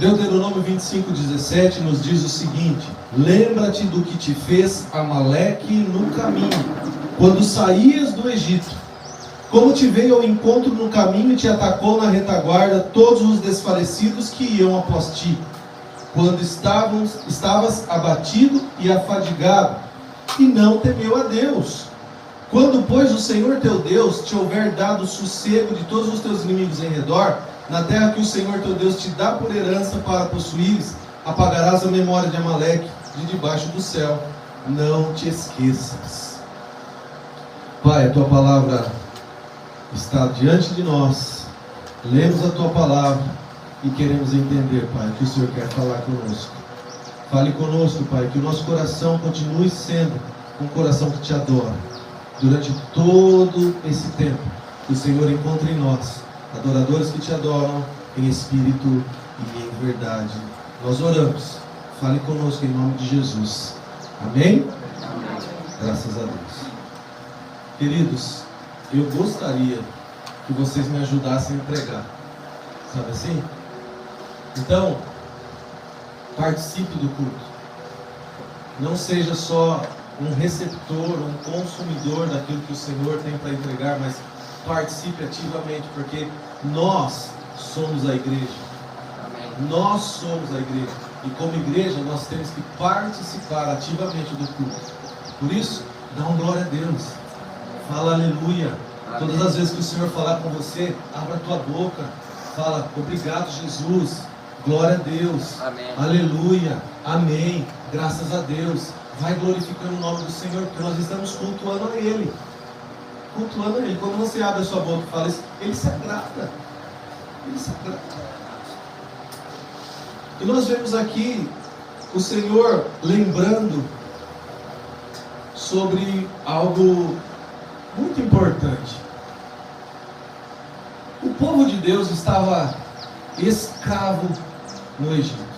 Deuteronômio 25:17 nos diz o seguinte: lembra-te do que te fez Amaleque no caminho, quando saías do Egito, como te veio ao encontro no caminho e te atacou na retaguarda todos os desfalecidos que iam após ti, quando estavas abatido e afadigado, e não temeu a Deus. Quando, pois, o Senhor teu Deus te houver dado sossego de todos os teus inimigos em redor, na terra que o Senhor teu Deus te dá por herança para possuires, apagarás a memória de Amaleque de debaixo do céu. Não te esqueças. Pai, a tua palavra está diante de nós. Lemos a tua palavra e queremos entender, Pai, o que o Senhor quer falar conosco. Fale conosco, Pai, que o nosso coração continue sendo um coração que te adora. Durante todo esse tempo, que o Senhor encontre em nós adoradores que te adoram em espírito e em verdade. Nós oramos. Fale conosco em nome de Jesus. Amém? Amém. Graças a Deus. Queridos, eu gostaria que vocês me ajudassem a pregar. Sabe assim? Então, participe do culto. Não seja só um receptor, um consumidor daquilo que o Senhor tem para entregar, mas participe ativamente, porque nós somos a igreja. Nós somos a igreja. E como igreja, nós temos que participar ativamente do culto. Por isso, dá uma glória a Deus. Fala aleluia. Todas as vezes que o Senhor falar com você, abra a tua boca. Fala, obrigado, Jesus. Glória a Deus. Amém. Aleluia. Amém. Graças a Deus. Vai glorificando o nome do Senhor, porque nós estamos cultuando a Ele. Cultuando a Ele. Quando você abre a sua boca e fala isso, Ele se agrada. Ele se agrada. E nós vemos aqui o Senhor lembrando sobre algo muito importante. O povo de Deus estava escravo no Egito.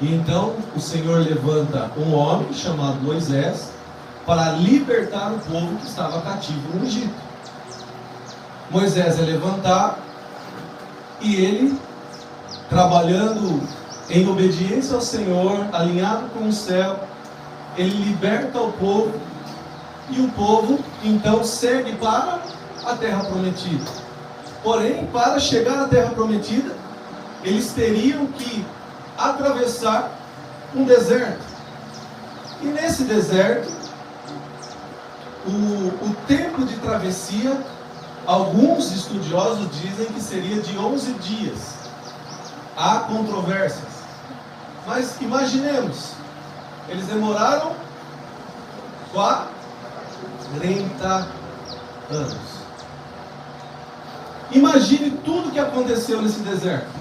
E então o Senhor levanta um homem chamado Moisés para libertar o povo que estava cativo no Egito. Moisés é levantado e ele, trabalhando em obediência ao Senhor, alinhado com o céu, ele liberta o povo e o povo então segue para a terra prometida. Porém, para chegar à terra prometida, eles teriam que atravessar um deserto. E nesse deserto, o tempo de travessia, alguns estudiosos dizem que seria de 11 dias. Há controvérsias. Mas imaginemos, eles demoraram 40 anos. Imagine tudo que aconteceu nesse deserto.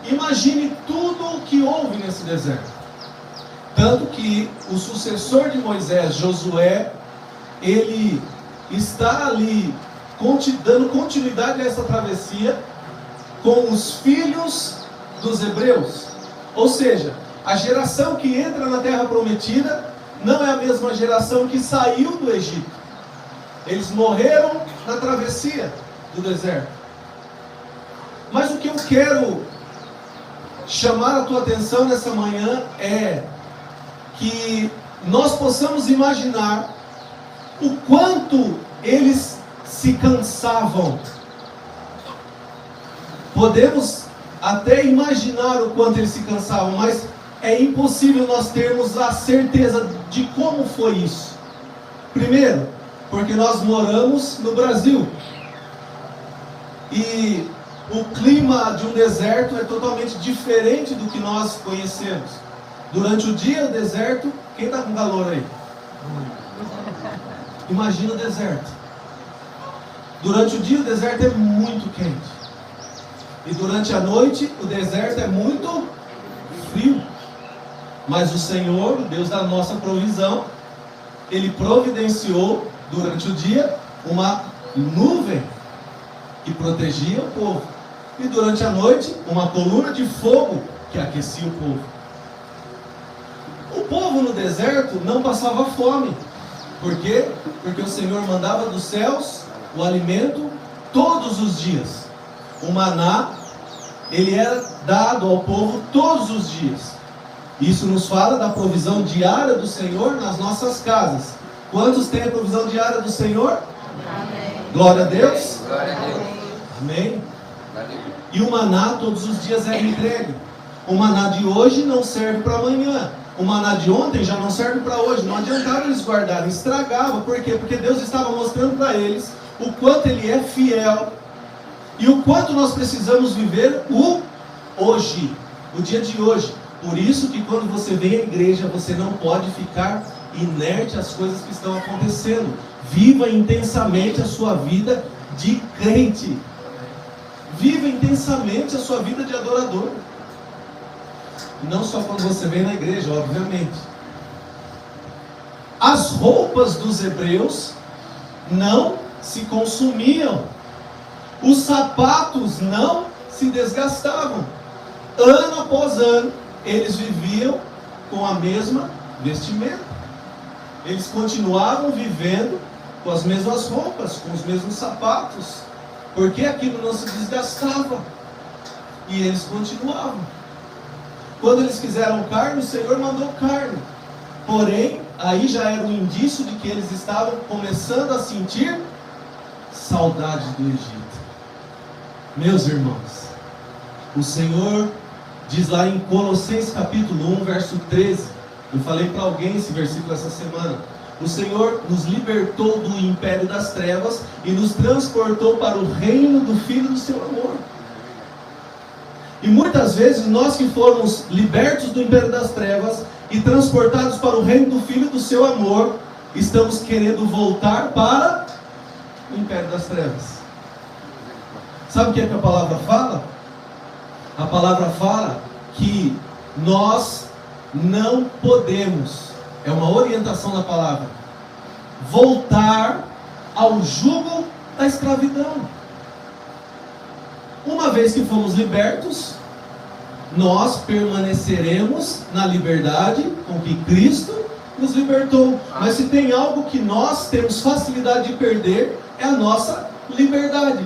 Imagine tudo o que houve nesse deserto. Tanto que o sucessor de Moisés, Josué, ele está ali dando continuidade a essa travessia com os filhos dos hebreus. Ou seja, a geração que entra na terra prometida não é a mesma geração que saiu do Egito. Eles morreram na travessia do deserto. Mas o que eu quero chamar a tua atenção nessa manhã é que nós possamos imaginar o quanto eles se cansavam. Podemos até imaginar o quanto eles se cansavam, mas é impossível nós termos a certeza de como foi isso. Primeiro, porque nós moramos no Brasil. E o clima de um deserto é totalmente diferente do que nós conhecemos. Durante o dia, o deserto... Quem está com calor aí? Imagina o deserto. Durante o dia, o deserto é muito quente. E durante a noite, o deserto é muito frio. Mas o Senhor, o Deus da nossa provisão, Ele providenciou durante o dia uma nuvem que protegia o povo. E durante a noite, uma coluna de fogo que aquecia o povo. O povo no deserto não passava fome. Por quê? Porque o Senhor mandava dos céus o alimento todos os dias. O maná ele era dado ao povo todos os dias. Isso nos fala da provisão diária do Senhor nas nossas casas. Quantos têm a provisão diária do Senhor? Amém. Glória a Deus. Glória a Deus. Amém. E o maná todos os dias era entregue. O maná de hoje não serve para amanhã. O maná de ontem já não serve para hoje. Não adiantava eles guardarem, estragava. Por quê? Porque Deus estava mostrando para eles o quanto Ele é fiel e o quanto nós precisamos viver o hoje, o dia de hoje. Por isso que quando você vem à igreja, você não pode ficar inerte às coisas que estão acontecendo. Viva intensamente a sua vida de crente. Viva intensamente a sua vida de adorador. Não só quando você vem na igreja, obviamente. As roupas dos hebreus não se consumiam. Os sapatos não se desgastavam. Ano após ano, eles viviam com a mesma vestimenta. Eles continuavam vivendo com as mesmas roupas, com os mesmos sapatos, porque aquilo não se desgastava. E eles continuavam. Quando eles quiseram carne, o Senhor mandou carne. Porém, aí já era um indício de que eles estavam começando a sentir saudade do Egito. Meus irmãos, o Senhor diz lá em Colossenses capítulo 1, verso 13. Eu falei para alguém esse versículo essa semana. O Senhor nos libertou do império das trevas e nos transportou para o reino do Filho do seu amor. E muitas vezes nós que fomos libertos do império das trevas e transportados para o reino do Filho do seu amor, estamos querendo voltar para o império das trevas. Sabe o que é que a palavra fala? A palavra fala que nós não podemos, é uma orientação da palavra, voltar ao jugo da escravidão. Uma vez que fomos libertos, nós permaneceremos na liberdade com que Cristo nos libertou. Mas se tem algo que nós temos facilidade de perder, é a nossa liberdade.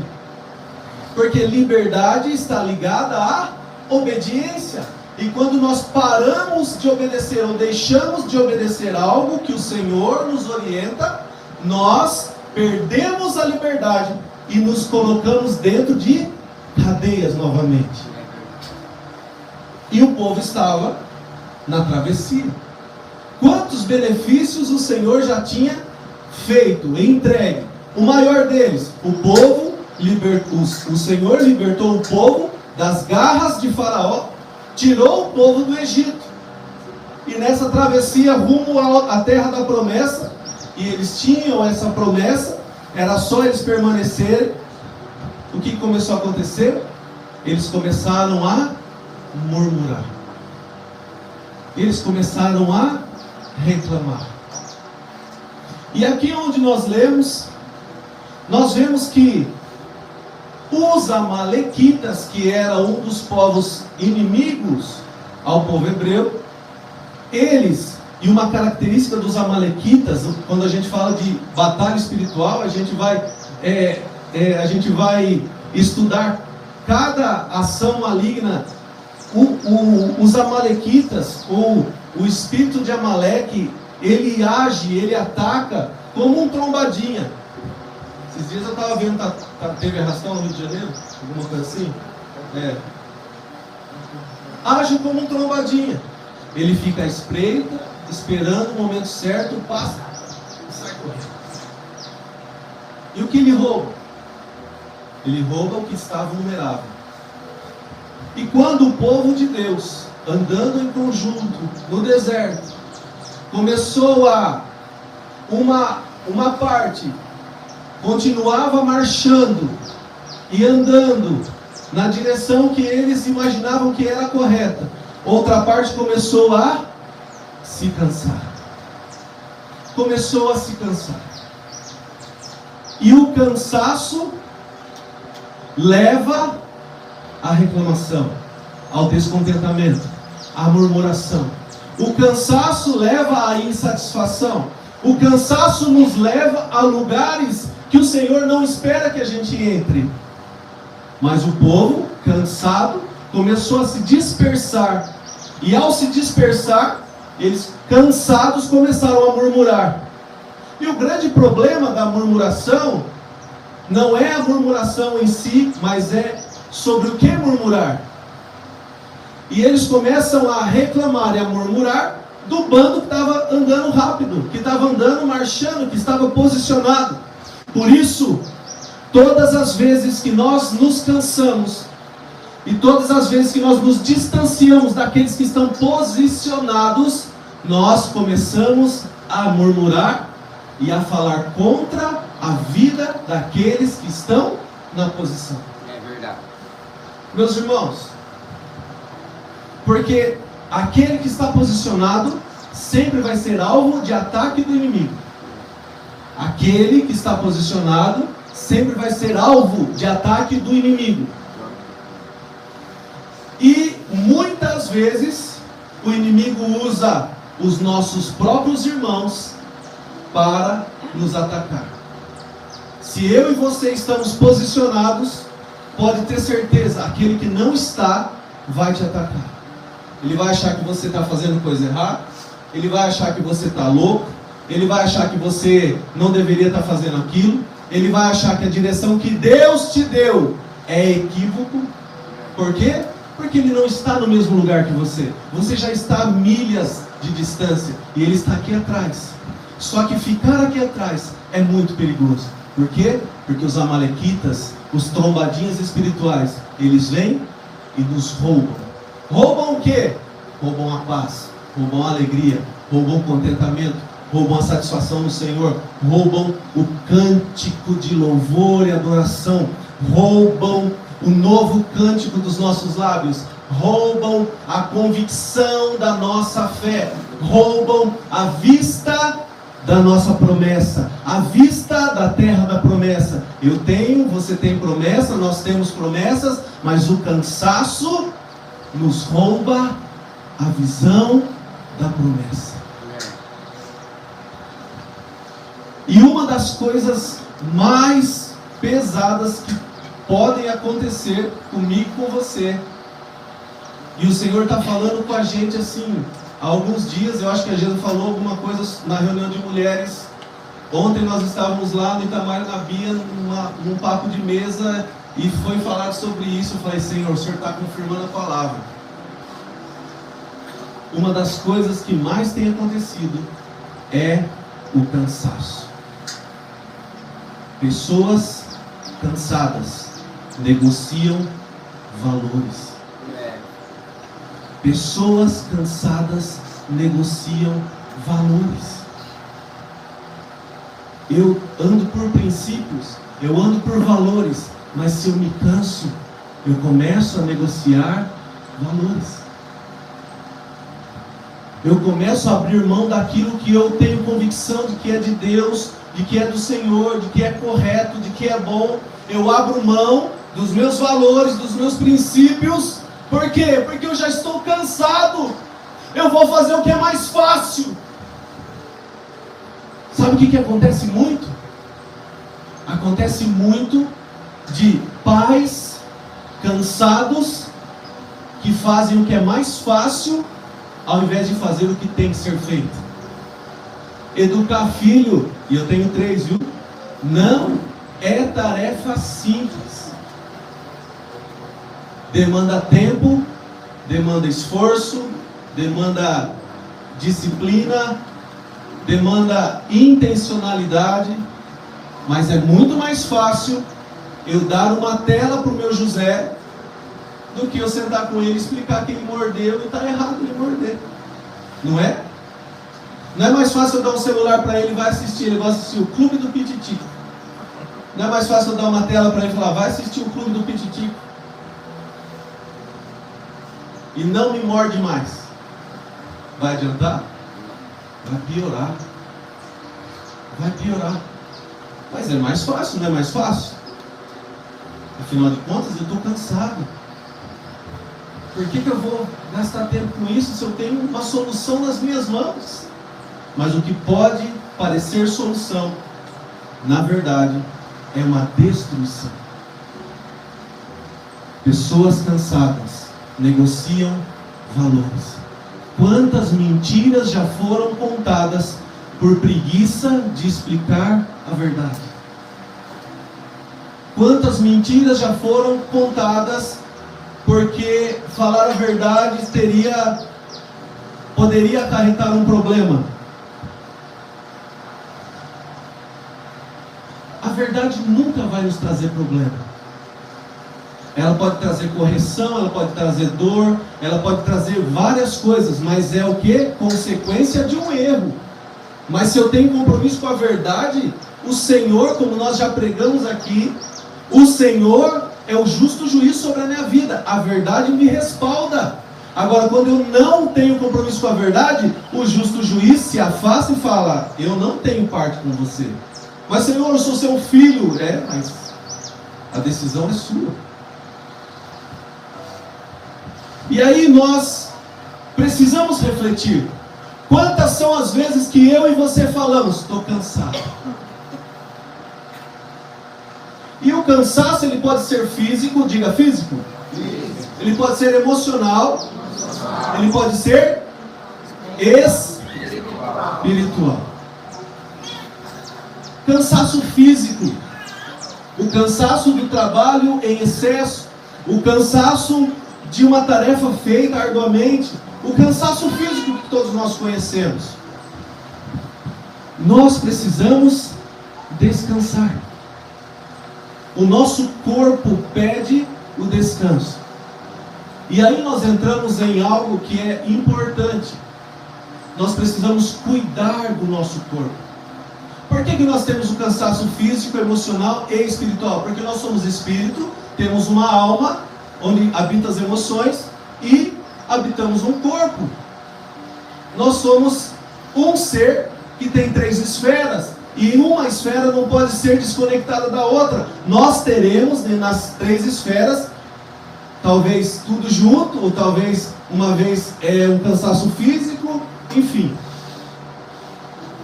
Porque liberdade está ligada à obediência. E quando nós paramos de obedecer ou deixamos de obedecer algo que o Senhor nos orienta, nós perdemos a liberdade e nos colocamos dentro de cadeias novamente. E o povo estava na travessia. Quantos benefícios o Senhor já tinha feito e entregue? O maior deles, o Senhor libertou o povo das garras de Faraó, tirou o povo do Egito. E nessa travessia rumo à terra da promessa, e eles tinham essa promessa, era só eles permanecerem. O que começou a acontecer? Eles começaram a murmurar. Eles começaram a reclamar. E aqui onde nós lemos, nós vemos que os amalequitas, que era um dos povos inimigos ao povo hebreu, eles, e uma característica dos amalequitas, quando a gente fala de batalha espiritual, a gente vai estudar cada ação maligna. Os amalequitas, ou o espírito de Amaleque, ele age, ele ataca como um trombadinha. Esses dias eu estava vendo, teve arrastão no Rio de Janeiro, alguma coisa assim. Age como um trombadinha. Ele fica à espreita, esperando o momento certo, passa e sai correndo. E o que ele rouba? Ele rouba o que estava vulnerável. E quando o povo de Deus, andando em conjunto no deserto, começou uma parte continuava marchando e andando na direção que eles imaginavam que era correta, outra parte começou a se cansar. Começou a se cansar. E o cansaço leva à reclamação, ao descontentamento, à murmuração. O cansaço leva à insatisfação. O cansaço nos leva a lugares que o Senhor não espera que a gente entre. Mas o povo, cansado, começou a se dispersar. E ao se dispersar, eles, cansados, começaram a murmurar. E o grande problema da murmuração não é a murmuração em si, mas é sobre o que murmurar. E eles começam a reclamar e a murmurar do bando que estava andando rápido, que estava andando, marchando, que estava posicionado. Por isso, todas as vezes que nós nos cansamos, e todas as vezes que nós nos distanciamos daqueles que estão posicionados, nós começamos a murmurar e a falar contra a vida daqueles que estão na posição. É verdade. Meus irmãos, porque aquele que está posicionado sempre vai ser alvo de ataque do inimigo. Aquele que está posicionado sempre vai ser alvo de ataque do inimigo. E muitas vezes o inimigo usa os nossos próprios irmãos para nos atacar. Se eu e você estamos posicionados, pode ter certeza, aquele que não está vai te atacar. Ele vai achar que você está fazendo coisa errada, ele vai achar que você está louco, ele vai achar que você não deveria estar fazendo aquilo, ele vai achar que a direção que Deus te deu é equívoco. Por quê? Porque ele não está no mesmo lugar que você. Você já está a milhas de distância e ele está aqui atrás. Só que ficar aqui atrás é muito perigoso. Por quê? Porque os amalequitas, os trombadinhas espirituais, eles vêm e nos roubam. Roubam o quê? Roubam a paz, roubam a alegria, roubam o contentamento, roubam a satisfação no Senhor, roubam o cântico de louvor e adoração, roubam o novo cântico dos nossos lábios, roubam a convicção da nossa fé, roubam a vista da nossa promessa, a vista da terra da promessa. Eu tenho, você tem promessa, nós temos promessas, mas o cansaço nos rouba a visão da promessa. E uma das coisas mais pesadas que podem acontecer comigo e com você, e o Senhor está falando com a gente assim, há alguns dias, eu acho que a gente falou alguma coisa na reunião de mulheres. Ontem nós estávamos lá no Itamar na Bia, num papo de mesa, e foi falado sobre isso. Eu falei, Senhor, o Senhor está confirmando a palavra. Uma das coisas que mais tem acontecido é o cansaço. Pessoas cansadas negociam valores. Pessoas cansadas negociam valores. Eu ando por princípios, eu ando por valores, mas se eu me canso, eu começo a negociar valores. Eu começo a abrir mão daquilo que eu tenho convicção de que é de Deus, de que é do Senhor, de que é correto, de que é bom. Eu abro mão dos meus valores, dos meus princípios. Por quê? Porque eu já estou cansado. Eu vou fazer o que é mais fácil. Sabe o que acontece muito? Acontece muito de pais cansados que fazem o que é mais fácil ao invés de fazer o que tem que ser feito. Educar filho, e eu tenho 3, viu? Não é tarefa simples. Demanda tempo, demanda esforço, demanda disciplina, demanda intencionalidade, mas é muito mais fácil eu dar uma tela para o meu José do que eu sentar com ele e explicar que ele mordeu e está errado ele morder. Não é? Não é mais fácil eu dar um celular para ele e vai assistir, ele vai assistir o Clube do Pititico. Não é mais fácil eu dar uma tela para ele e falar, vai assistir o Clube do Pititico e não me morde mais. Vai adiantar? Vai piorar. Vai piorar. Mas é mais fácil, não é mais fácil? Afinal de contas, eu estou cansado. Por que eu vou gastar tempo com isso se eu tenho uma solução nas minhas mãos? Mas o que pode parecer solução, na verdade, é uma destruição. Pessoas cansadas negociam valores. Quantas mentiras já foram contadas por preguiça de explicar a verdade? Quantas mentiras já foram contadas porque falar a verdade poderia acarretar um problema? A verdade nunca vai nos trazer problema. Ela pode trazer correção, ela pode trazer dor, ela pode trazer várias coisas, mas é o que? Consequência de um erro. Mas se eu tenho compromisso com a verdade, o Senhor, como nós já pregamos aqui, o Senhor é o justo juiz sobre a minha vida. A verdade me respalda. Agora, quando eu não tenho compromisso com a verdade, o justo juiz se afasta e fala: eu não tenho parte com você. Mas, Senhor, eu sou seu filho. Mas a decisão é sua. E aí nós precisamos refletir. Quantas são as vezes que eu e você falamos: estou cansado. E o cansaço, ele pode ser físico, diga físico. Ele pode ser emocional. Ele pode ser espiritual. Cansaço físico. O cansaço do trabalho em excesso. O cansaço de uma tarefa feita arduamente. O cansaço físico que todos nós conhecemos. Nós precisamos descansar. O nosso corpo pede o descanso. E aí nós entramos em algo que é importante. Nós precisamos cuidar do nosso corpo. Por que nós temos o cansaço físico, emocional e espiritual? Porque nós somos espírito, temos uma alma onde habitam as emoções e habitamos um corpo. Nós somos um ser que tem 3 esferas, e uma esfera não pode ser desconectada da outra. Nós teremos nas 3 esferas, talvez tudo junto, ou talvez uma vez um cansaço físico, enfim.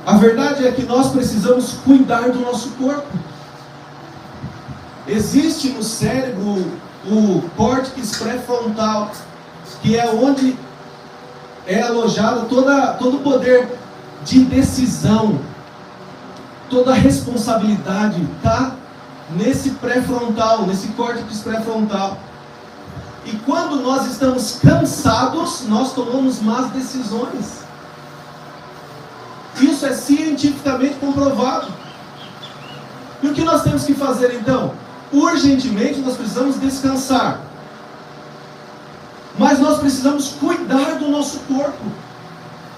A verdade é que nós precisamos cuidar do nosso corpo. Existe no cérebro o córtex pré-frontal, que é onde é alojado todo o poder de decisão, toda a responsabilidade está nesse pré-frontal, nesse córtex pré-frontal. E quando nós estamos cansados, nós tomamos más decisões. Isso é cientificamente comprovado. E o que nós temos que fazer então? Urgentemente nós precisamos descansar. Mas nós precisamos cuidar do nosso corpo.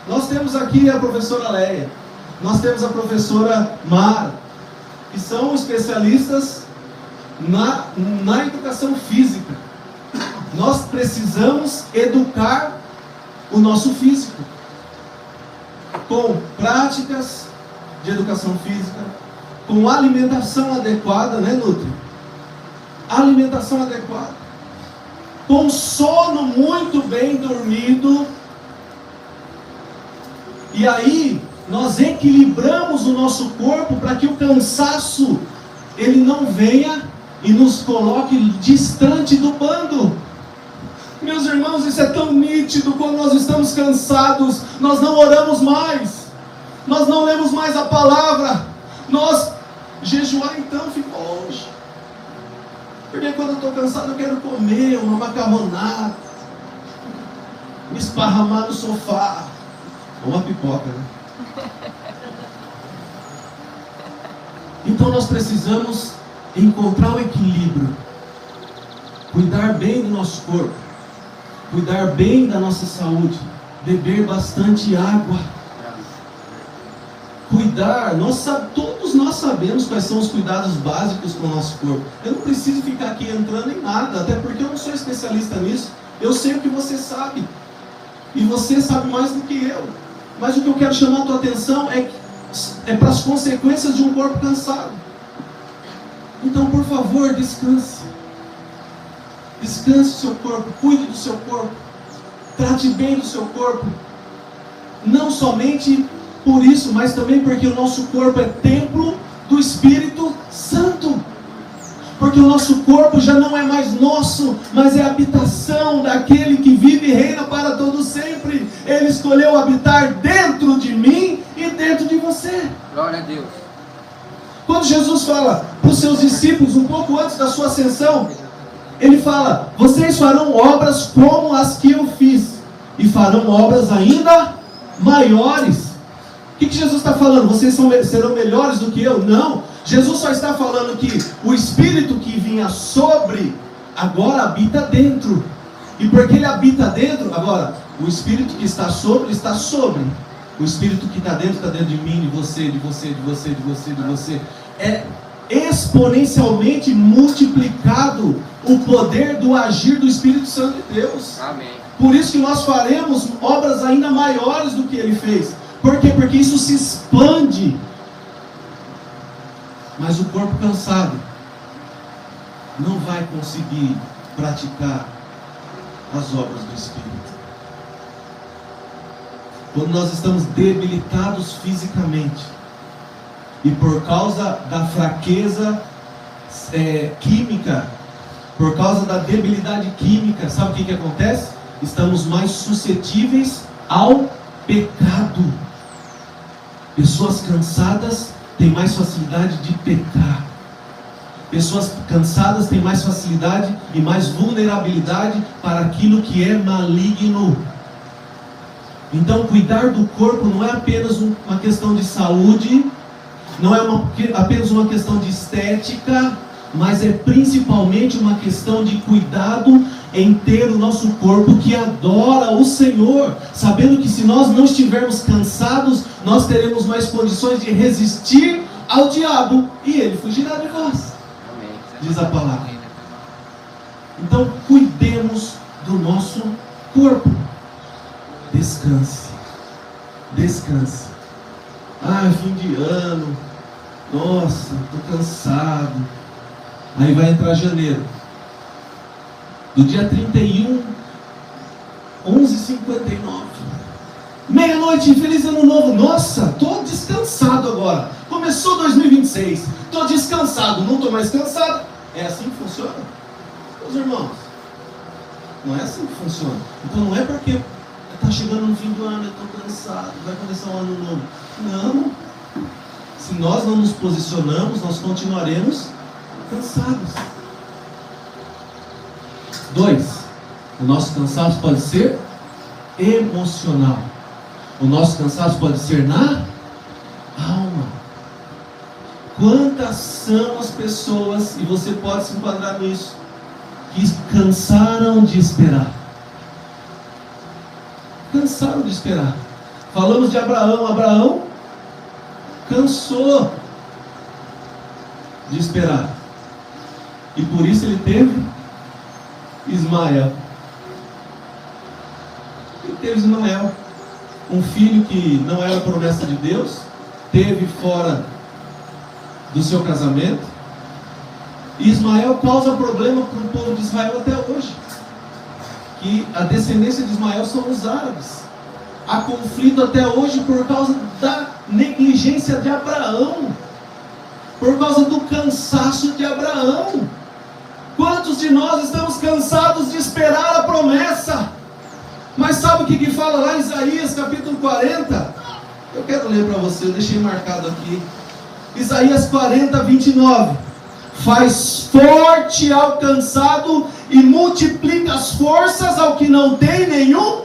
Nós temos aqui a professora Leia, nós temos a professora Mara, que são especialistas na educação física. Nós precisamos educar o nosso físico com práticas de educação física, com alimentação adequada, né, Nutri? Alimentação adequada, com sono muito bem dormido. E aí nós equilibramos o nosso corpo para que o cansaço ele não venha e nos coloque distante do bando. Meus irmãos, isso é tão nítido. Quando nós estamos cansados, nós não oramos mais, nós não lemos mais a palavra, nós jejuar então fica longe, porque quando eu estou cansado eu quero comer uma macarronada, me esparramar no sofá, ou uma pipoca, né? Então nós precisamos encontrar o equilíbrio, cuidar bem do nosso corpo, cuidar bem da nossa saúde, beber bastante água, cuidar, todos nós sabemos quais são os cuidados básicos com o nosso corpo. Eu não preciso ficar aqui entrando em nada, até porque eu não sou especialista nisso. Eu sei o que você sabe, e você sabe mais do que eu. Mas o que eu quero chamar a tua atenção é para as consequências de um corpo cansado. Então, por favor, descanse. Descanse o seu corpo, cuide do seu corpo, trate bem do seu corpo. Não somente por isso, mas também porque o nosso corpo é templo do Espírito Santo. Porque Porque o nosso corpo já não é mais nosso, mas é a habitação daquele que vive e reina para todo sempre. Ele escolheu habitar dentro de mim e dentro de você. Glória a Deus. Quando Jesus fala para os seus discípulos, um pouco antes da sua ascensão, Ele fala: vocês farão obras como as que eu fiz, e farão obras ainda maiores. O que Jesus está falando? Vocês serão melhores do que eu? Não. Jesus só está falando que o Espírito que vinha sobre, agora habita dentro. E porque Ele habita dentro, agora, o Espírito que está sobre, está sobre. O Espírito que está dentro de mim, de você, de você, de você, de você, de você. É exponencialmente multiplicado o poder do agir do Espírito Santo de Deus. Amém. Por isso que nós faremos obras ainda maiores do que Ele fez. Por quê? Porque isso se expande. Mas o corpo cansado não vai conseguir praticar as obras do Espírito. Quando nós estamos debilitados fisicamente, e por causa da fraqueza química, por causa da debilidade química, sabe o que acontece? Estamos mais suscetíveis ao pecado. Pessoas cansadas têm mais facilidade de pecar. Pessoas cansadas têm mais facilidade e mais vulnerabilidade para aquilo que é maligno. Então, cuidar do corpo não é apenas uma questão de saúde, não é apenas uma questão de estética, mas é principalmente uma questão de cuidado em ter o nosso corpo que adora o Senhor, sabendo que se nós não estivermos cansados, nós teremos mais condições de resistir ao diabo e ele fugirá de nós. Amém. Diz a palavra. Então, cuidemos do nosso corpo. Descanse. Descanse. Ah, fim de ano. Nossa, estou cansado. Aí vai entrar janeiro. Do dia 31, 11h59. Meia-noite, feliz ano novo. Nossa, estou descansado agora. Começou 2026. Estou descansado, não estou mais cansado. É assim que funciona? Meus irmãos, não é assim que funciona. Então não é porque está chegando no fim do ano, eu estou cansado, vai começar um ano novo. Não. Se nós não nos posicionamos, nós continuaremos cansados. 2. O nosso cansaço pode ser emocional. O nosso cansaço pode ser na alma. Quantas são as pessoas, e você pode se enquadrar nisso, que cansaram de esperar? Cansaram de esperar. Falamos de Abraão. Abraão cansou de esperar. E por isso ele teve Ismael. Ele teve Ismael, um filho que não era promessa de Deus, teve fora do seu casamento. E Ismael causa problema para o povo de Israel até hoje. Que a descendência de Ismael são os árabes. Há conflito até hoje por causa da negligência de Abraão, por causa do cansaço de Abraão. Quantos de nós estamos cansados de esperar a promessa? Mas sabe o que fala lá em Isaías capítulo 40? Eu quero ler para você, eu deixei marcado aqui. Isaías 40, 29. Faz forte ao cansado e multiplica as forças ao que não tem nenhum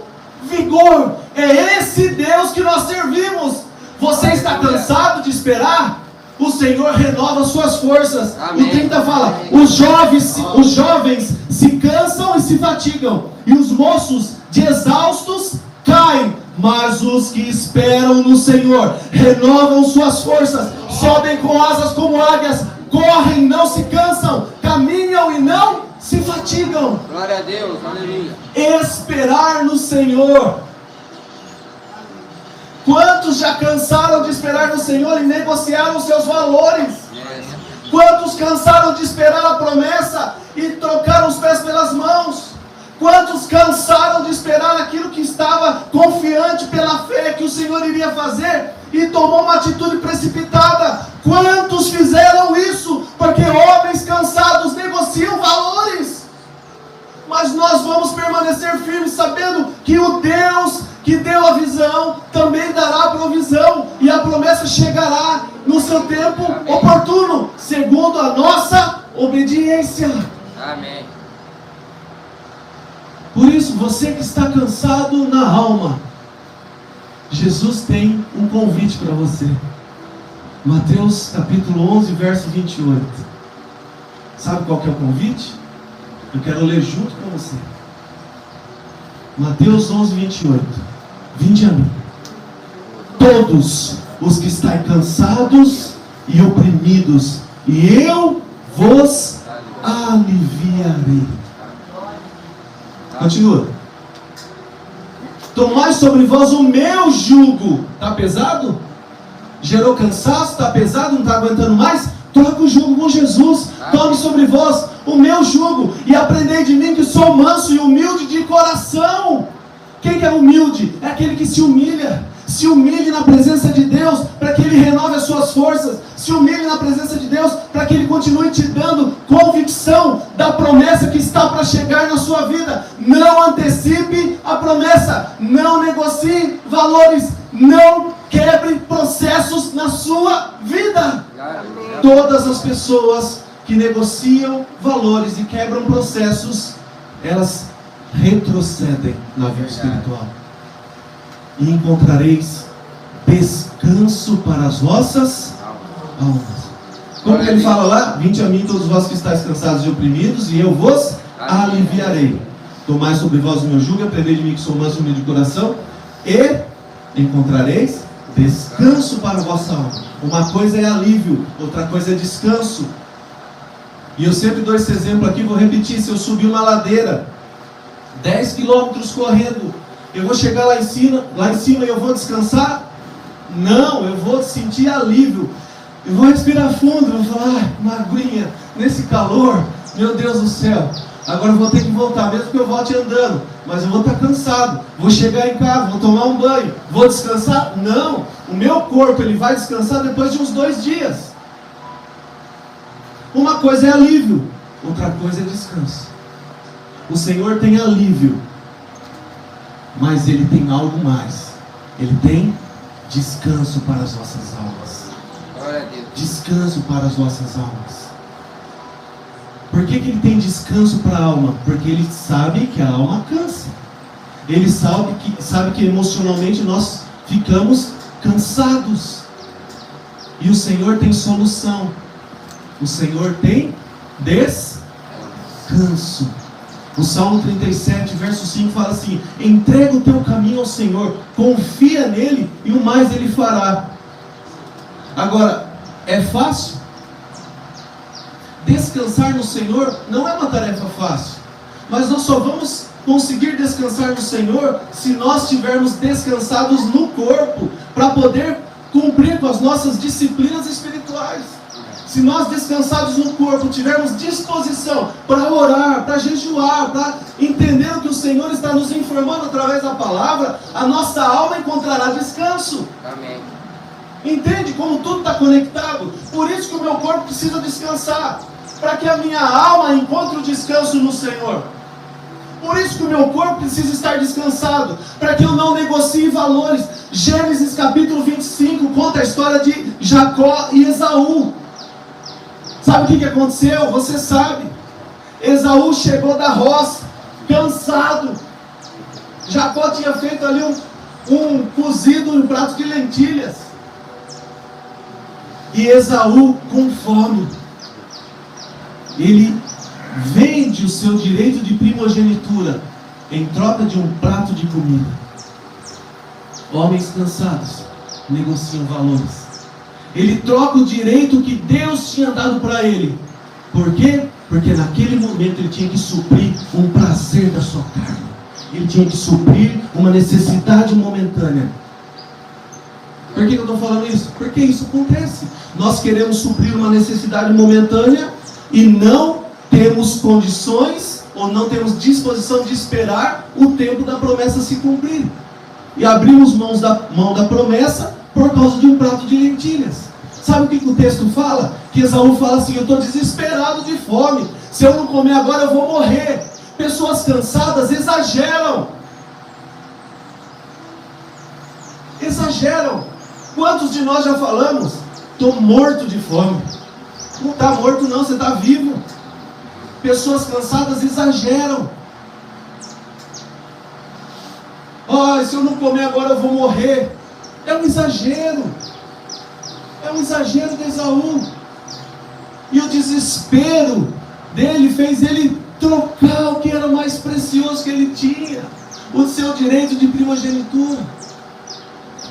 vigor. É esse Deus que nós servimos. Você está cansado de esperar? O Senhor renova suas forças. Amém. O 30 fala: os jovens se cansam e se fatigam, e os moços de exaustos caem, mas os que esperam no Senhor renovam suas forças, sobem com asas como águias, correm, não se cansam, caminham e não se fatigam. Glória a Deus, aleluia. Esperar no Senhor. Quantos já cansaram de esperar no Senhor e negociaram os seus valores? Yes. Quantos cansaram de esperar a promessa e trocaram os pés pelas mãos? Quantos cansaram de esperar aquilo que estava confiante pela fé que o Senhor iria fazer e tomou uma atitude precipitada? Quantos fizeram isso? Porque homens cansados mas nós vamos permanecer firmes, sabendo que o Deus que deu a visão também dará a provisão, e a promessa chegará no seu tempo oportuno, segundo a nossa obediência. Amém. Por isso, você que está cansado na alma, Jesus tem um convite para você. Mateus capítulo 11, verso 28. Sabe qual que é o convite? Eu quero ler junto com você. Mateus 11, 28. Vinde a mim, todos os que estáis cansados e oprimidos, e eu vos aliviarei. Continua. Tomai sobre vós o meu jugo. Está pesado? Gerou cansaço? Está pesado? Não está aguentando mais? Troca o jugo com Jesus. Tome sobre vós o meu jugo e aprendei de mim, que sou manso e humilde de coração. Quem que é humilde? É aquele que se humilha. Se humilhe na presença de Deus, para que Ele renove as suas forças. Se humilhe na presença de Deus, para que Ele continue te dando convicção da promessa que está para chegar na sua vida. Não antecipe a promessa. Não negocie valores. Não quebre processos na sua vida. Todas as pessoas que negociam valores e quebram processos, elas retrocedem na vida espiritual. E encontrareis descanso para as vossas almas. Como que ele fala lá? Vinde a mim todos vós que estáis cansados e oprimidos, e eu vos aliviarei. Tomai sobre vós o meu jugo, aprendei de mim, que sou manso e humilde de coração, e encontrareis descanso para a vossa alma. Uma coisa é alívio, outra coisa é descanso. E eu sempre dou esse exemplo aqui, vou repetir. Se eu subir uma ladeira 10 quilômetros correndo, eu vou chegar lá em cima e eu vou descansar? Não, eu vou sentir alívio. Eu vou respirar fundo, eu vou falar, uma aguinha, nesse calor, meu Deus do céu. Agora eu vou ter que voltar, mesmo que eu volte andando, mas eu vou estar cansado. Vou chegar em casa, vou tomar um banho, vou descansar? Não, o meu corpo ele vai descansar depois de uns 2 dias. Uma coisa é alívio, outra coisa é descanso. O Senhor tem alívio, mas Ele tem algo mais. Ele tem descanso para as vossas almas. Glória a Deus. Descanso para as vossas almas. Por que Ele tem descanso para a alma? Porque Ele sabe que a alma cansa. Ele sabe que emocionalmente nós ficamos cansados. E o Senhor tem solução. O Senhor tem descanso. O Salmo 37, verso 5 fala assim: entrega o teu caminho ao Senhor, confia nele e o mais Ele fará. Agora, é fácil? Descansar no Senhor não é uma tarefa fácil, mas nós só vamos conseguir descansar no Senhor se nós estivermos descansados no corpo, para poder cumprir com as nossas disciplinas espirituais. Se nós descansados no corpo tivermos disposição para orar, para jejuar, para entender o que o Senhor está nos informando através da palavra, a nossa alma encontrará descanso. Amém. Entende como tudo está conectado? Por isso que o meu corpo precisa descansar, para que a minha alma encontre o descanso no Senhor. Por isso que o meu corpo precisa estar descansado, para que eu não negocie valores. Gênesis capítulo 25 conta a história de Jacó e Esaú. Sabe o que aconteceu? Você sabe. Esaú chegou da roça, cansado. Jacó tinha feito ali um cozido em prato de lentilhas. E Esaú, com fome, ele vende o seu direito de primogenitura em troca de um prato de comida. Homens cansados negociam valores. Ele troca o direito que Deus tinha dado para ele. Por quê? Porque naquele momento ele tinha que suprir um prazer da sua carne. Ele tinha que suprir uma necessidade momentânea. Por que eu estou falando isso? Porque isso acontece. Nós queremos suprir uma necessidade momentânea e não temos condições ou não temos disposição de esperar o tempo da promessa se cumprir. E abrimos mão da promessa por causa de um prato de lentilhas. Sabe o que o texto fala? Que Esaú fala assim: eu estou desesperado de fome. Se eu não comer agora eu vou morrer. Pessoas cansadas exageram. Exageram. Quantos de nós já falamos? Estou morto de fome. Não está morto não, você está vivo. Pessoas cansadas exageram. Se eu não comer agora eu vou morrer. É um exagero. É um exagero de Esaú. E o desespero dele fez ele trocar o que era mais precioso que ele tinha, o seu direito de primogenitura.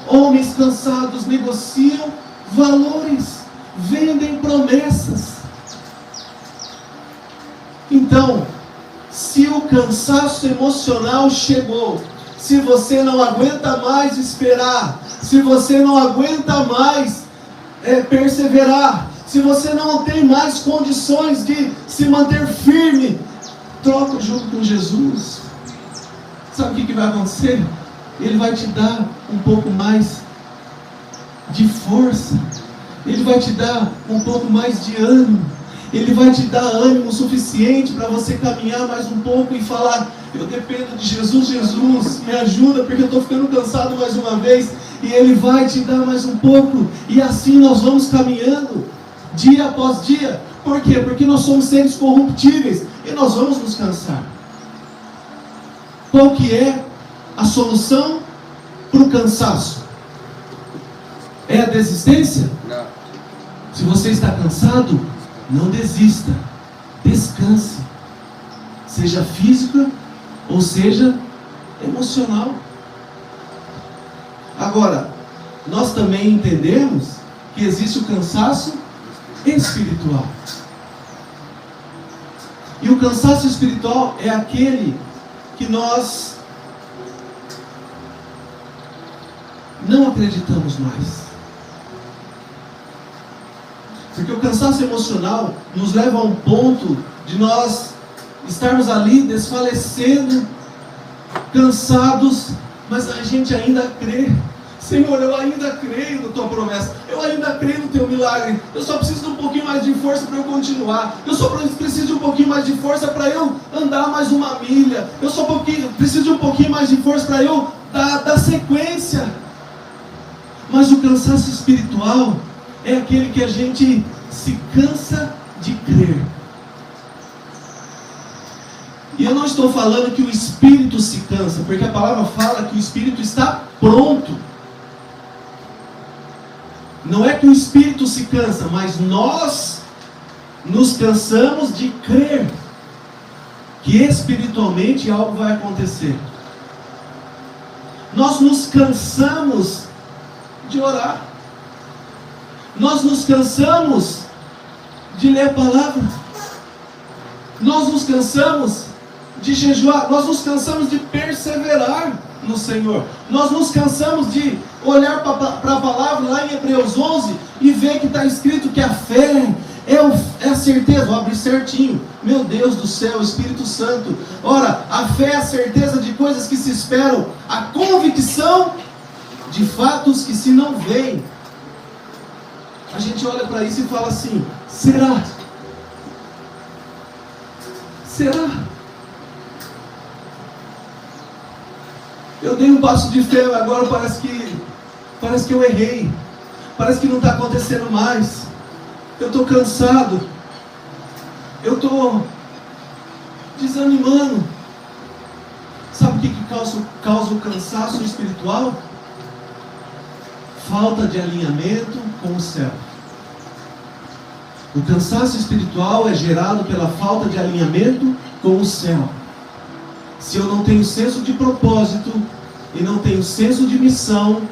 Homens cansados negociam valores, vendem promessas. Então, se o cansaço emocional chegou, se você não aguenta mais esperar, se você não aguenta mais perseverar, se você não tem mais condições de se manter firme, troca o jogo com Jesus. Sabe o que vai acontecer? Ele vai te dar um pouco mais de força, Ele vai te dar um pouco mais de ânimo, Ele vai te dar ânimo suficiente para você caminhar mais um pouco e falar: eu dependo de Jesus, Jesus, me ajuda porque eu estou ficando cansado mais uma vez. E Ele vai te dar mais um pouco, e assim nós vamos caminhando, dia após dia. Por quê? Porque nós somos seres corruptíveis, e nós vamos nos cansar. Qual que é a solução para o cansaço? É a desistência? Não. Se você está cansado, não desista, descanse, seja física ou seja emocional. Agora, nós também entendemos que existe o cansaço espiritual. E o cansaço espiritual é aquele que nós não acreditamos mais. Porque o cansaço emocional nos leva a um ponto de nós estarmos ali desfalecendo, cansados, mas a gente ainda crê. Senhor, eu ainda creio na Tua promessa, eu ainda creio no Teu milagre, eu só preciso de um pouquinho mais de força para eu continuar, eu só preciso de um pouquinho mais de força para eu andar mais uma milha, eu só preciso de um pouquinho mais de força para eu dar sequência. Mas o cansaço espiritual é aquele que a gente se cansa de crer. E eu não estou falando que o espírito se cansa, porque a palavra fala que o espírito está pronto. Não é que o espírito se cansa, mas nós nos cansamos de crer que espiritualmente algo vai acontecer. Nós nos cansamos de orar. Nós nos cansamos de ler a palavra. Nós nos cansamos de jejuar. Nós nos cansamos de perseverar no Senhor. Nós nos cansamos de olhar para a palavra lá em Hebreus 11 e ver que está escrito que a fé é a certeza. Vou abrir certinho. Meu Deus do céu, Espírito Santo. Ora, a fé é a certeza de coisas que se esperam, a convicção de fatos que se não veem. A gente olha para isso e fala assim: será? Será? Eu dei um passo de fé, agora parece que eu errei. Parece que não está acontecendo mais. Eu estou cansado. Eu estou desanimando. Sabe o que causa o cansaço espiritual? Falta de alinhamento com o céu. O cansaço espiritual é gerado pela falta de alinhamento com o céu. Se eu não tenho senso de propósito e não tenho senso de missão,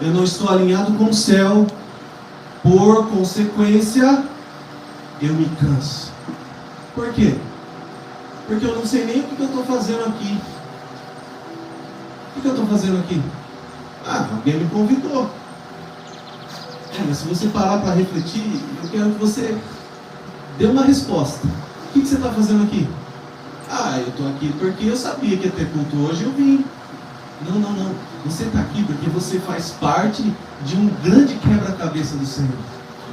eu não estou alinhado com o céu, por consequência, eu me canso. Por quê? Porque eu não sei nem o que eu estou fazendo aqui. O que eu estou fazendo aqui? Alguém me convidou. Mas se você parar para refletir, eu quero que você dê uma resposta. O que você está fazendo aqui? Eu estou aqui porque eu sabia que ia ter culto hoje, eu vim. Não. Você está aqui porque você faz parte de um grande quebra-cabeça do Senhor.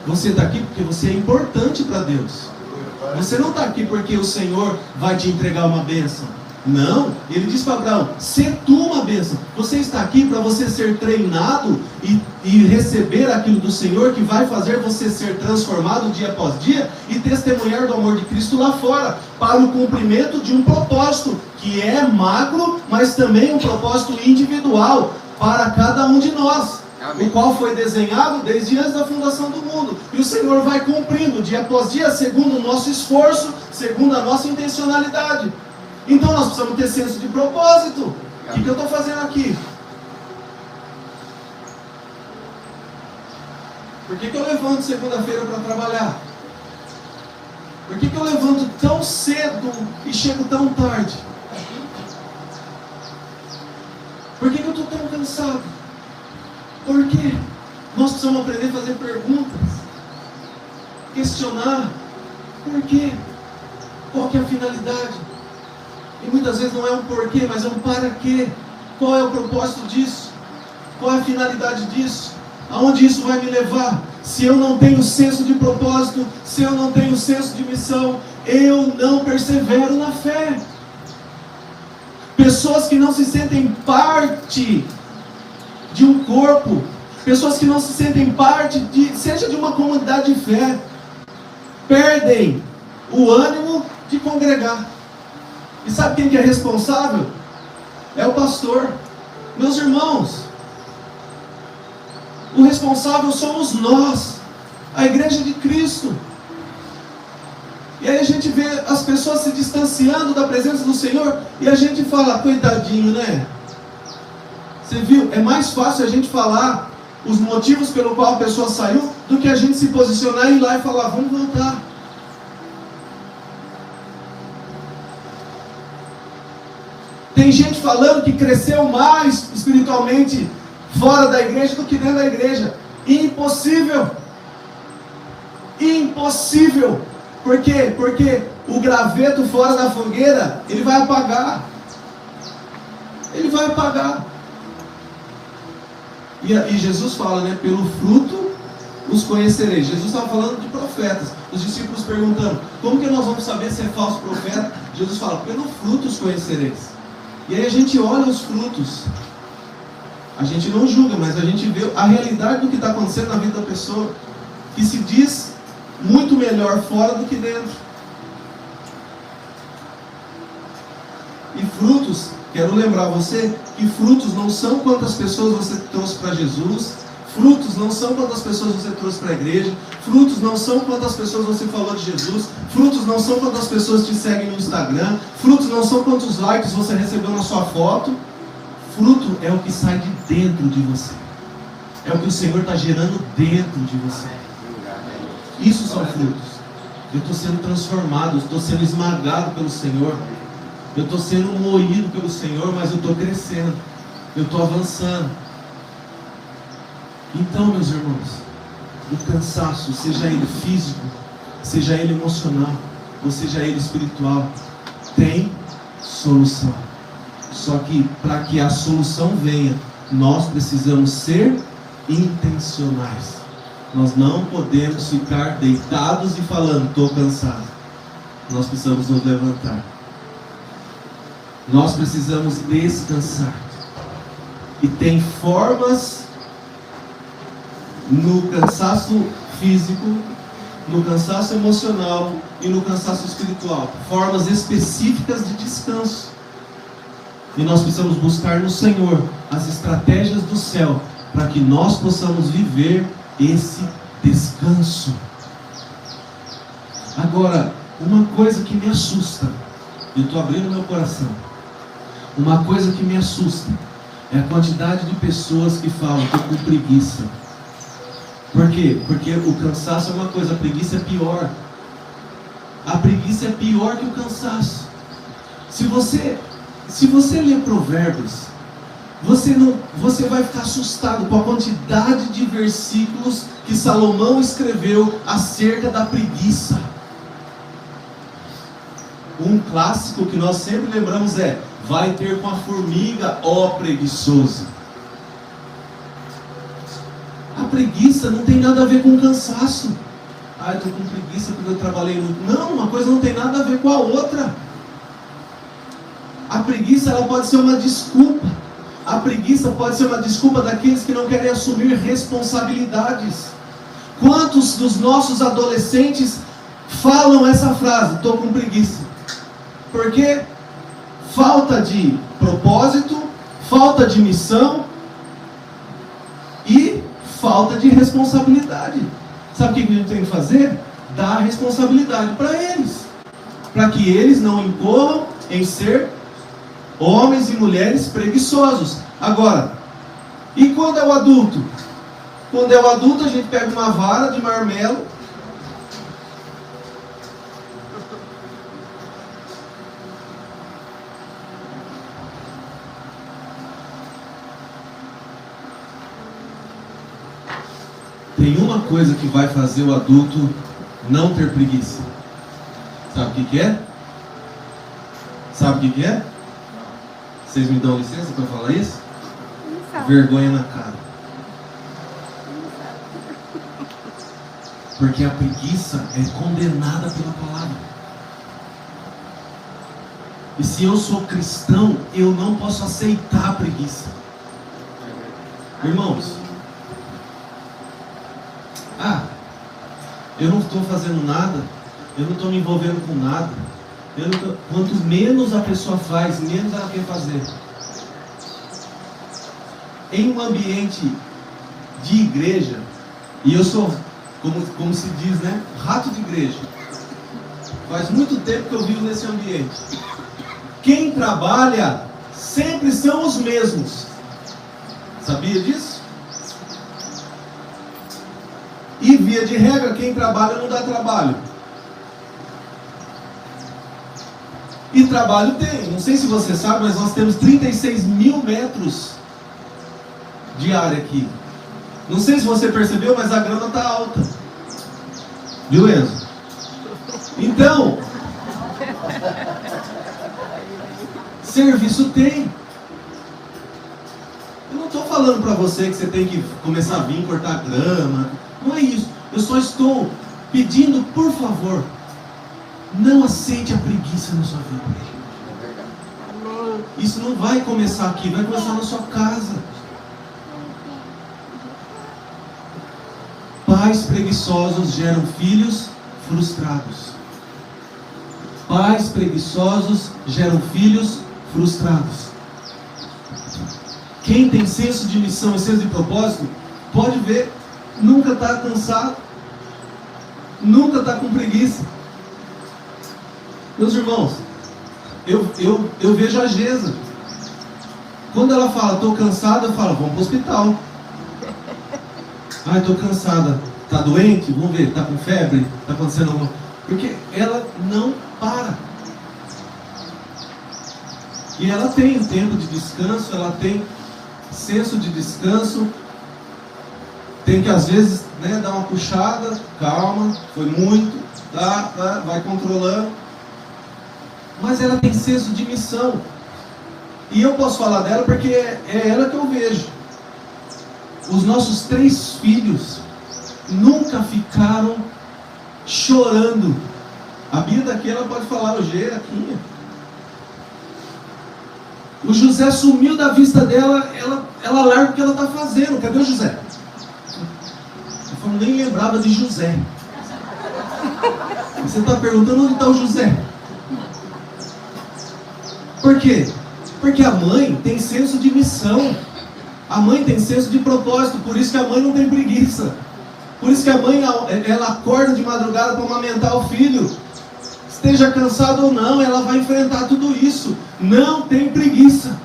Você está aqui porque você é importante para Deus. Você não está aqui porque o Senhor vai te entregar uma bênção. Não, ele diz para Abraão: sê tu uma bênção. Você está aqui para você ser treinado e receber aquilo do Senhor, que vai fazer você ser transformado dia após dia e testemunhar do amor de Cristo lá fora, para o cumprimento de um propósito que é macro, mas também um propósito individual para cada um de nós. Amém. O qual foi desenhado desde antes da fundação do mundo. E o Senhor vai cumprindo dia após dia, segundo o nosso esforço, segundo a nossa intencionalidade. Então nós precisamos ter senso de propósito. O que eu estou fazendo aqui? Por que eu levanto segunda-feira para trabalhar? Por que eu levanto tão cedo e chego tão tarde? Por que eu estou tão cansado? Por quê? Nós precisamos aprender a fazer perguntas, questionar. Por quê? Qual que é a finalidade? E muitas vezes não é um porquê, mas é um para quê. Qual é o propósito disso? Qual é a finalidade disso? Aonde isso vai me levar? Se eu não tenho senso de propósito, se eu não tenho senso de missão, eu não persevero na fé. Pessoas que não se sentem parte de um corpo, pessoas que não se sentem parte seja de uma comunidade de fé, perdem o ânimo de congregar. E sabe quem que é responsável? É o pastor. Meus irmãos, o responsável somos nós, a igreja de Cristo. E aí a gente vê as pessoas se distanciando da presença do Senhor e a gente fala: coitadinho, né? Você viu? É mais fácil a gente falar os motivos pelo qual a pessoa saiu do que a gente se posicionar e ir lá e falar: vamos voltar. Tem gente falando que cresceu mais espiritualmente fora da igreja do que dentro da igreja. Impossível. Impossível. Por quê? Porque o graveto fora da fogueira, ele vai apagar. Ele vai apagar. E Jesus fala, né? Pelo fruto os conhecereis. Jesus estava falando de profetas. Os discípulos perguntando: como que nós vamos saber se é falso profeta? Jesus fala: pelo fruto os conhecereis. E aí a gente olha os frutos. A gente não julga, mas a gente vê a realidade do que está acontecendo na vida da pessoa, que se diz muito melhor fora do que dentro. E frutos, quero lembrar você que frutos não são quantas pessoas você trouxe para Jesus, frutos não são quantas pessoas você trouxe para a igreja, frutos não são quantas pessoas você falou de Jesus, frutos não são quantas pessoas te seguem no Instagram, frutos não são quantos likes você recebeu na sua foto. Fruto é o que sai de dentro de você, é o que o Senhor está gerando dentro de você. Isso são frutos. Eu estou sendo transformado, eu estou sendo esmagado pelo Senhor, eu estou sendo moído pelo Senhor, mas eu estou crescendo, eu estou avançando. Então, meus irmãos, o cansaço, seja ele físico, seja ele emocional, ou seja ele espiritual, tem solução. Só que para que a solução venha, nós precisamos ser intencionais. Nós não podemos ficar deitados e falando: estou cansado. Nós precisamos nos levantar. Nós precisamos descansar. E tem formas no cansaço físico, no cansaço emocional e no cansaço espiritual. Formas específicas de descanso. E nós precisamos buscar no Senhor as estratégias do céu para que nós possamos viver esse descanso. Agora, uma coisa que me assusta, eu estou abrindo meu coração, uma coisa que me assusta é a quantidade de pessoas que falam: estou com preguiça. Por quê? Porque o cansaço é uma coisa, a preguiça é pior. A preguiça é pior que o cansaço. Se você ler Provérbios, você vai ficar assustado com a quantidade de versículos que Salomão escreveu acerca da preguiça. Um clássico que nós sempre lembramos é: vai ter com a formiga, ó preguiçoso. A preguiça não tem nada a ver com cansaço. Ah, eu estou com preguiça porque eu trabalhei muito. Não, uma coisa não tem nada a ver com a outra. A preguiça, ela pode ser uma desculpa. A preguiça pode ser uma desculpa daqueles que não querem assumir responsabilidades. Quantos dos nossos adolescentes falam essa frase: estou com preguiça? Porque falta de propósito, falta de missão e falta de responsabilidade. Sabe o que a gente tem que fazer? Dar responsabilidade para eles, para que eles não incorram em ser homens e mulheres preguiçosos. Agora, e quando é o adulto? Quando é o adulto, a gente pega uma vara de marmelo, tem uma coisa que vai fazer o adulto não ter preguiça. Sabe o que que é? Sabe o que que é? Vocês me dão licença para falar isso? Vergonha na cara. Porque a preguiça é condenada pela palavra. E se eu sou cristão, eu não posso aceitar a preguiça. Irmãos, eu não estou fazendo nada, eu não estou me envolvendo com nada. Quanto menos a pessoa faz, menos ela quer fazer. Em um ambiente de igreja, e eu sou, como se diz, né, rato de igreja. Faz muito tempo que eu vivo nesse ambiente. Quem trabalha sempre são os mesmos. Sabia disso? E via de regra, quem trabalha não dá trabalho. E trabalho tem. Não sei se você sabe, mas nós temos 36 mil metros de área aqui. Não sei se você percebeu, mas a grama está alta. Viu, Enzo? Então, serviço tem. Eu não estou falando para você que você tem que começar a vir cortar grama. Não é isso. Eu só estou pedindo, por favor, não aceite a preguiça na sua vida. Isso não vai começar aqui, vai começar na sua casa. Pais preguiçosos geram filhos frustrados. Pais preguiçosos geram filhos frustrados. Quem tem senso de missão e senso de propósito, pode ver, nunca está cansado, nunca está com preguiça. Meus irmãos, eu vejo a Gesa. Quando ela fala, estou cansada, eu falo, vamos para o hospital. Estou cansada. Está doente? Vamos ver, está com febre? Está acontecendo alguma coisa? Porque ela não para. E ela tem tempo de descanso, ela tem senso de descanso. Tem que às vezes, né, dar uma puxada, calma, foi muito, tá, vai controlando. Mas ela tem senso de missão. E eu posso falar dela porque é ela que eu vejo. Os nossos 3 filhos nunca ficaram chorando. A Bia daqui, ela pode falar, o G, aqui. O José sumiu da vista dela, ela larga o que ela está fazendo. Cadê o José? Eu nem lembrava de José. Você está perguntando onde está o José? Por quê? Porque a mãe tem senso de missão. A mãe tem senso de propósito. Por isso que a mãe não tem preguiça. Por isso que a mãe, ela acorda de madrugada para amamentar o filho. Esteja cansado ou não, ela vai enfrentar tudo isso. Não tem preguiça.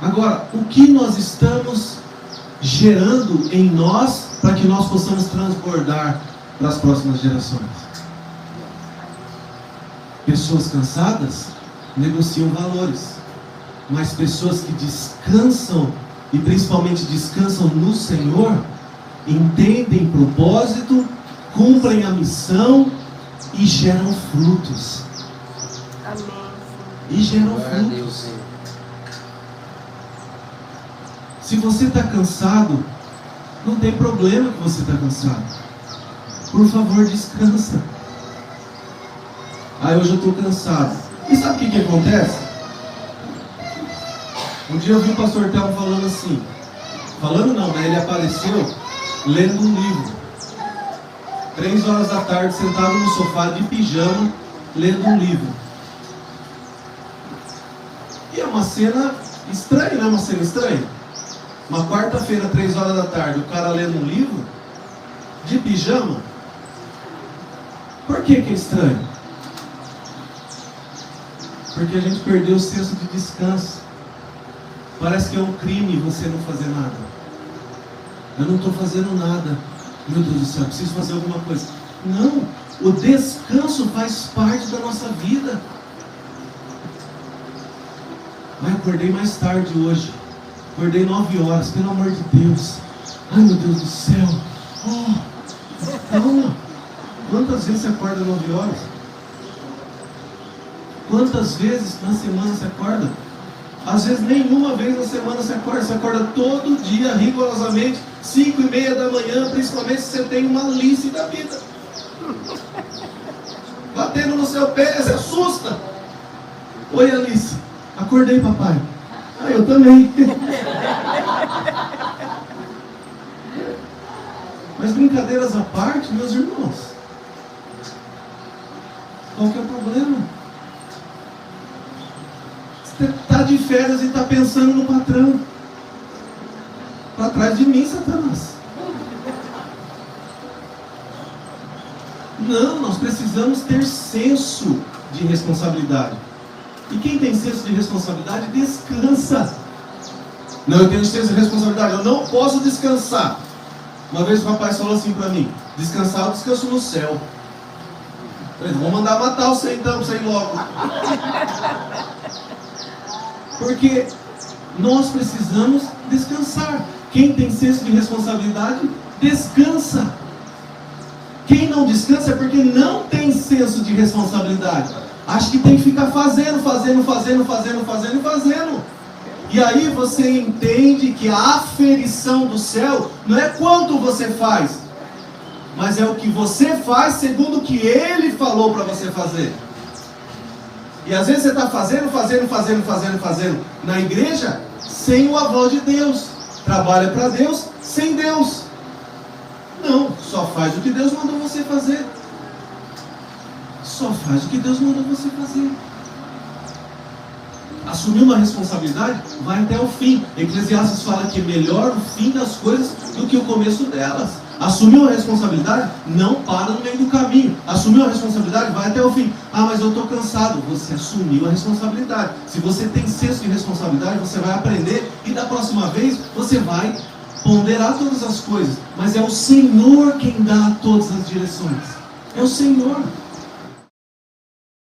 Agora, o que nós estamos gerando em nós para que nós possamos transbordar para as próximas gerações? Pessoas cansadas negociam valores, mas pessoas que descansam, e principalmente descansam no Senhor, entendem propósito, cumprem a missão e geram frutos. Amém. E geram frutos. Se você está cansado, Não tem problema que você está cansado. Por favor, descansa. Hoje eu estou cansado. E sabe o que acontece? Um dia eu vi o pastor Telmo falando assim. Falando não, né? Ele apareceu lendo um livro. 3 horas da tarde, sentado no sofá de pijama, lendo um livro. E é uma cena estranha, não é uma cena estranha? Uma quarta-feira, 3 horas da tarde, o cara lendo um livro de pijama. Por que é estranho? Porque a gente perdeu o senso de descanso. Parece que é um crime você não fazer nada. Eu não estou fazendo nada. Meu Deus do céu, preciso fazer alguma coisa. Não, o descanso faz parte da nossa vida. Acordei mais tarde hoje. Acordei 9 horas, pelo amor de Deus. Ai, meu Deus do céu. Calma. Quantas vezes você acorda 9 horas? Quantas vezes na semana você acorda? Às vezes nenhuma vez na semana você acorda todo dia, rigorosamente, 5:30 da manhã, principalmente se você tem uma Alice da vida. Batendo no seu pé, se assusta. Oi, Alice. Acordei, papai. Eu também. Mas brincadeiras à parte, meus irmãos, qual que é o problema? Você está de férias e está pensando no patrão. Para trás de mim, Satanás. Não, nós precisamos ter senso de responsabilidade. E quem tem senso de responsabilidade, descansa. Não, eu tenho senso de responsabilidade, eu não posso descansar. Uma vez o rapaz falou assim para mim: descansar, eu descanso no céu. Eu falei, vou mandar matar você então, pra você ir logo. Porque nós precisamos descansar. Quem tem senso de responsabilidade, descansa. Quem não descansa é porque não tem senso de responsabilidade. Acha que tem que ficar fazendo. E aí você entende que a aferição do céu não é quanto você faz, mas é o que você faz segundo o que Ele falou para você fazer. E às vezes você está fazendo na igreja sem o aval de Deus. Trabalha para Deus sem Deus. Não, só faz o que Deus mandou você fazer. Só faz o que Deus mandou você fazer. Assumir uma responsabilidade, vai até o fim. Eclesiastes fala que é melhor o fim das coisas do que o começo delas. Assumir uma responsabilidade, não para no meio do caminho. Assumir uma responsabilidade, vai até o fim. Mas eu estou cansado. Você assumiu a responsabilidade. Se você tem senso de responsabilidade, você vai aprender e da próxima vez você vai ponderar todas as coisas. Mas é o Senhor quem dá todas as direções. É o Senhor.